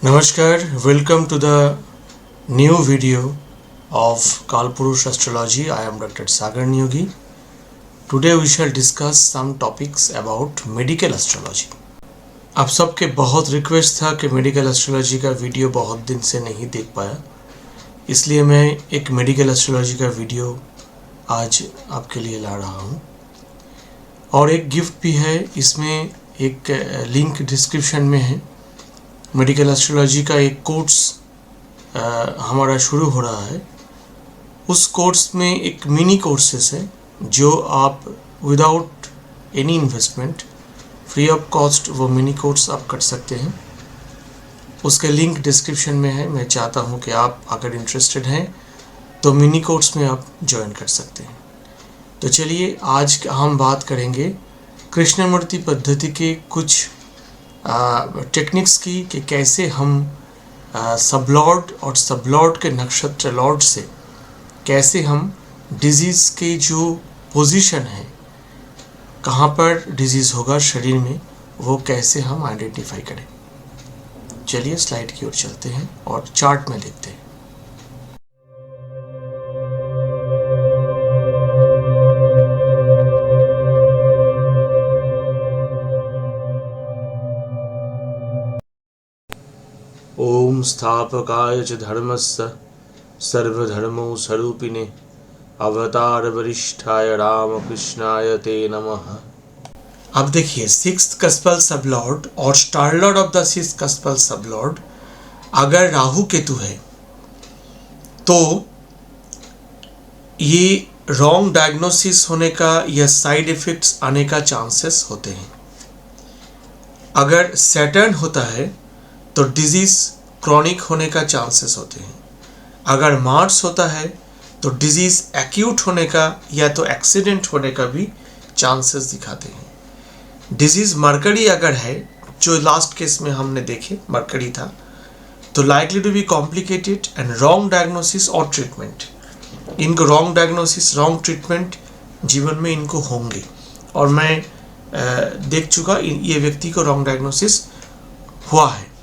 Namaskar, welcome to the new video of Kalpurush Astrology. I am Dr. Sagar Nyogi. Today we shall discuss some topics about medical astrology. आप सबके बहुत request था कि medical astrology का video बहुत दिन से नहीं देख पाया, इसलिए मैं एक मेडिकल एस्ट्रोलॉजी का वीडियो आज आपके लिए ला रहा हूँ। और एक गिफ्ट भी है, इसमें एक लिंक डिस्क्रिप्शन में है। मेडिकल एस्ट्रोलॉजी का एक कोर्स हमारा शुरू हो रहा है। उस कोर्स में एक मिनी कोर्सेस है जो आप without any investment free of cost वो मिनी कोर्स आप कर सकते हैं। उसके लिंक डिस्क्रिप्शन में है। मैं चाहता हूं कि आप अगर इंटरेस्टेड हैं तो मिनी कोर्स में आप ज्वाइन कर सकते हैं। तो चलिए आज हम बात करेंगे कृष्णमूर्ति पद्धति के कुछ टेक्निक्स की कि कैसे हम सबलॉर्ड और सबलॉर्ड के नक्षत्र लॉर्ड से कैसे हम डिजीज़ के जो पोजीशन है, कहाँ पर डिजीज़ होगा शरीर में, वो कैसे हम आइडेंटिफाई करें। चलिए स्लाइड की ओर चलते हैं और चार्ट में देखते हैं। ओम स्थापकाय च धर्मस्य सर्वधर्मो स्वरूपिणे अवतार वरिष्ठाय रामकृष्णाय ते नमः। अब देखिए, सिक्स्थ कस्पल सबलॉर्ड और star lord of the sixth कस्पल sublord अगर राहु केतु है तो ये रॉन्ग डायग्नोसिस होने का या साइड इफेक्ट्स आने का चांसेस होते हैं। अगर सैटर्न होता है तो डिजीज क्रॉनिक होने का चांसेस होते हैं। अगर मार्स होता है तो डिजीज एक्यूट होने का या तो एक्सीडेंट होने का भी चांसेस दिखाते हैं। डिजीज मरकरी अगर है, जो लास्ट केस में हमने देखे मरकरी था, तो likely to be complicated and wrong diagnosis और ट्रीटमेंट। इनको रॉन्ग डायग्नोसिस रॉन्ग ट्रीटमेंट जीवन में इनको होंगे, और मैं देख चुका ये व्यक्ति को रॉन्ग डायग्नोसिस हुआ है।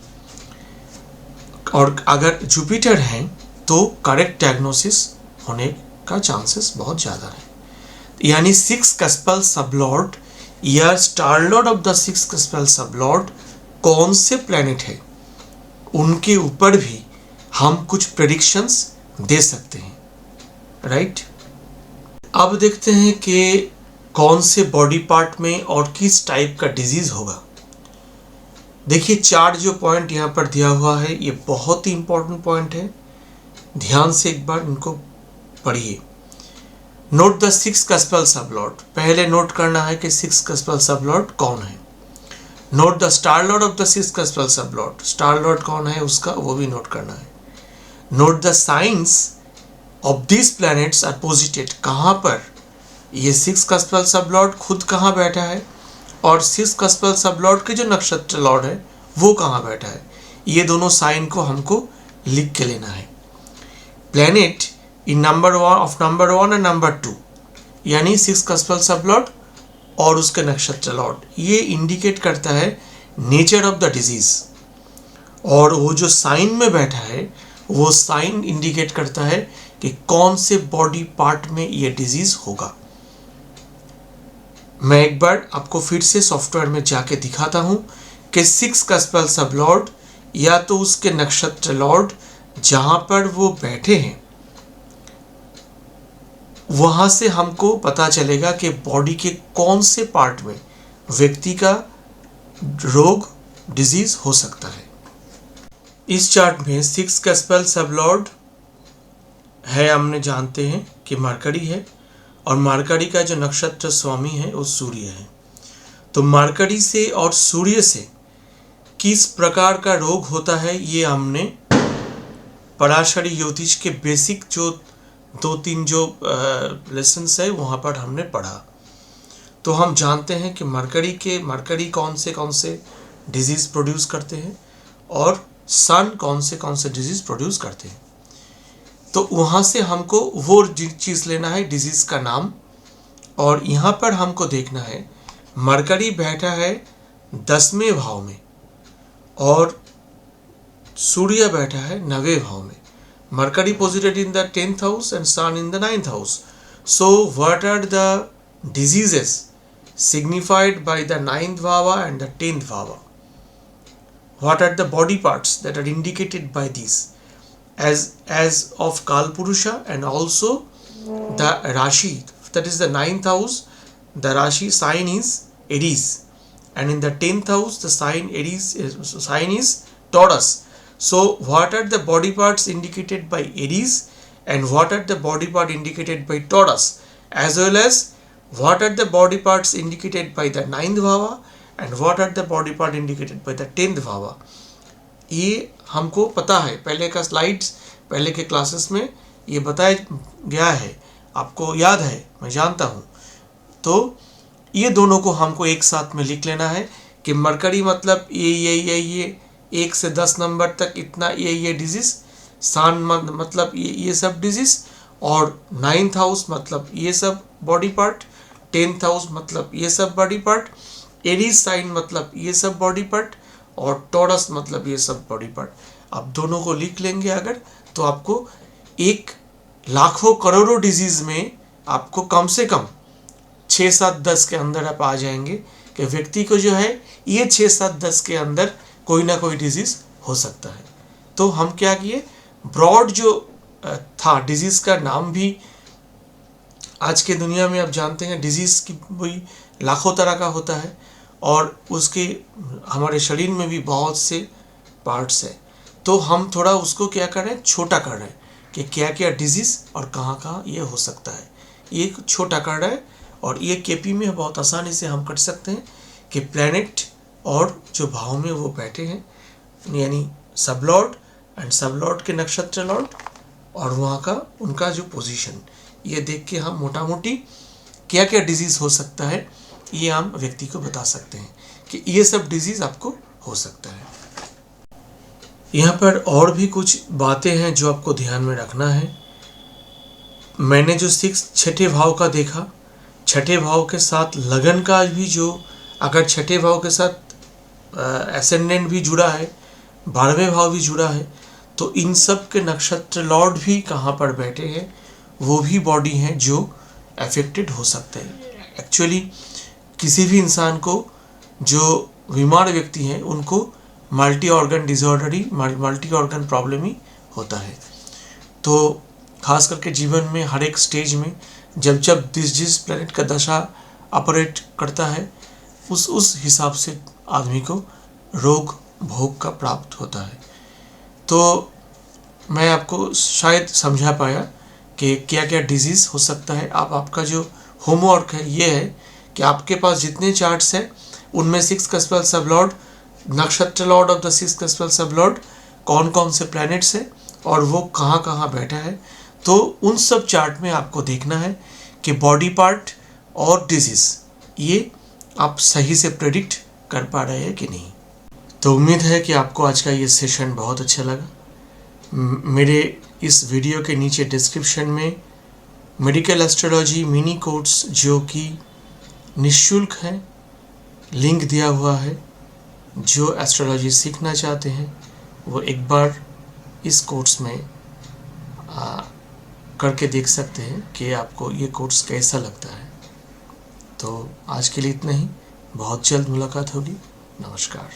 और अगर जुपिटर हैं तो करेक्ट डायग्नोसिस होने का चांसेस बहुत ज़्यादा है। यानी सिक्स कस्पल सबलॉर्ड या star lord of the six cuspal sublord कौन से प्लैनेट है, उनके ऊपर भी हम कुछ प्रेडिक्शंस दे सकते हैं, राइट। अब देखते हैं कि कौन से बॉडी पार्ट में और किस टाइप का डिजीज होगा। देखिए, चार्ट जो पॉइंट यहाँ पर दिया हुआ है ये बहुत ही इंपॉर्टेंट पॉइंट है। ध्यान से एक बार इनको पढ़िए। Note the six cuspal sublord. पहले नोट करना है कि सिक्स कस्पल सबलॉर्ड कौन है। Note the star lord of the six cuspal sublord. Star lord कौन है उसका वो भी नोट करना है। Note the signs of this planets are posited. कहाँ पर ये सिक्स कस्पल सबलॉर्ड खुद कहाँ बैठा है और सिक्स कस्पल सबलॉर्ड के जो नक्षत्र लॉर्ड है वो कहाँ बैठा है। ये दोनों साइन को हमको लिख के लेना है। Planet in number one and number 2, यानी सिक्स कस्पल सबलॉर्ड और उसके नक्षत्र लॉर्ड, ये इंडिकेट करता है नेचर ऑफ द डिजीज। और वो जो साइन में बैठा है वो साइन इंडिकेट करता है कि कौन से बॉडी पार्ट में ये डिजीज होगा। मैं एक बार आपको फिर से सॉफ्टवेयर में जाके दिखाता हूं कि सिक्स कस्पल सबलॉर्ड या तो उसके नक्षत्र लॉर्ड जहां पर वो बैठे हैं वहां से हमको पता चलेगा कि बॉडी के कौन से पार्ट में व्यक्ति का रोग डिजीज हो सकता है। इस चार्ट में सिक्स कस्पल सबलॉर्ड है, हमने जानते हैं कि मरकरी है, और मरकरी का जो नक्षत्र स्वामी है वो सूर्य है। तो मरकरी से और सूर्य से किस प्रकार का रोग होता है ये हमने पराशरी ज्योतिष के बेसिक जो 2-3 जो लेसन्स है वहाँ पर हमने पढ़ा। तो हम जानते हैं कि मरकरी कौन से डिजीज़ प्रोड्यूस करते हैं और सन कौन से डिजीज़ प्रोड्यूस करते हैं। तो वहाँ से हमको वो चीज़ लेना है, डिजीज़ का नाम, और यहाँ पर हमको देखना है मरकरी बैठा है 10वें भाव में और सूर्य बैठा है 9वें भाव में, mercury posited in the 10th house and sun in the 9th house. So what are the diseases signified by the 9th bhava and the 10th bhava? What are the body parts that are indicated by these as of Kalpurusha, and also the Rashi, that is the 9th house, the Rashi sign is Aries, and in the 10th house the sign is Taurus. So what are the body parts indicated by Aries, and what are the body part indicated by Taurus, as well as what are the body parts indicated by the 9th bhava and what are the body part indicated by the 10th bhava? ये हमको पता है, पहले का slides, पहले के classes में ये बताया गया है, आपको याद है, मैं जानता हूँ. तो ये दोनों को हमको एक साथ में लिख लेना है कि मरकरी मतलब ये 1 से 10 नंबर तक इतना ये डिजीज, सन मतलब ये सब डिजीज, और 9th हाउस मतलब ये सब बॉडी पार्ट, 10th हाउस मतलब ये सब बॉडी पार्ट, एरीज साइन मतलब ये सब बॉडी पार्ट, और टॉरस मतलब ये सब बॉडी पार्ट. आप दोनों को लिख लेंगे अगर, तो आपको 1 लाखों करोड़ों डिजीज में आपको कम से कम 6, 7, 10 के अंदर आप आ जाएंगे कि व्यक्ति को जो है ये 6, 7, 10 के अंदर कोई ना कोई डिजीज हो सकता है. तो हम क्या किए, ब्रॉड जो था डिजीज का नाम भी, आज के दुनिया में आप जानते हैं डिजीज की वही लाखों तरह का होता है, और उसके हमारे शरीर में भी बहुत से पार्ट्स है. तो हम थोड़ा उसको क्या कर रहे हैं, छोटा कर रहे हैं कि क्या क्या डिजीज और कहाँ कहाँ ये हो सकता है, ये छोटा कर रहा है. और ये केपी में बहुत आसानी से हम कर सकते हैं कि प्लैनेट और जो भाव में वो बैठे हैं, यानी सब लॉर्ड एंड सब लॉर्ड के नक्षत्र लॉर्ड और वहाँ का उनका जो पोजीशन, ये देख के हम मोटा मोटी क्या क्या डिजीज़ हो सकता है ये हम व्यक्ति को बता सकते हैं कि ये सब डिजीज़ आपको हो सकता है. यहाँ पर और भी कुछ बातें हैं जो आपको ध्यान में रखना है. मैंने जो 6ठे भाव का देखा, 6ठे भाव के साथ लगन का भी, जो अगर 6ठे भाव के साथ एसेंडेंट भी जुड़ा है, 12वें भाव भी जुड़ा है, तो इन सब के नक्षत्र लॉर्ड भी कहाँ पर बैठे हैं, वो भी बॉडी हैं जो अफेक्टेड हो सकते हैं. एक्चुअली किसी भी इंसान को जो बीमार व्यक्ति हैं उनको मल्टी ऑर्गन डिसऑर्डर ही, मल्टी ऑर्गन प्रॉब्लम ही होता है. तो खास करके जीवन में हर एक स्टेज में जब जिस प्लेनेट का दशा ऑपरेट करता है उस हिसाब से आदमी को रोग भोग का प्राप्त होता है. तो मैं आपको शायद समझा पाया कि क्या क्या डिजीज़ हो सकता है. आपका जो होमवर्क है ये है कि आपके पास जितने चार्ट्स हैं उनमें 6 कस्पल सब लॉर्ड, नक्षत्र लॉर्ड ऑफ द 6 कस्पल सब लॉर्ड कौन कौन से प्लैनेट्स हैं और वो कहाँ कहाँ बैठा है. तो उन सब चार्ट में आपको देखना है कि बॉडी पार्ट और डिजीज़ ये आप सही से प्रेडिक्ट कर पा रहे हैं कि नहीं. तो उम्मीद है कि आपको आज का ये सेशन बहुत अच्छा लगा. मेरे इस वीडियो के नीचे डिस्क्रिप्शन में मेडिकल एस्ट्रोलॉजी मिनी कोर्स जो कि निःशुल्क है, लिंक दिया हुआ है. जो एस्ट्रोलॉजी सीखना चाहते हैं वो एक बार इस कोर्स में करके देख सकते हैं कि आपको ये कोर्स कैसा लगता है. तो आज के लिए इतना ही, बहुत जल्द मुलाकात होगी. नमस्कार.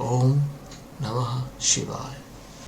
ओम नमः शिवाय.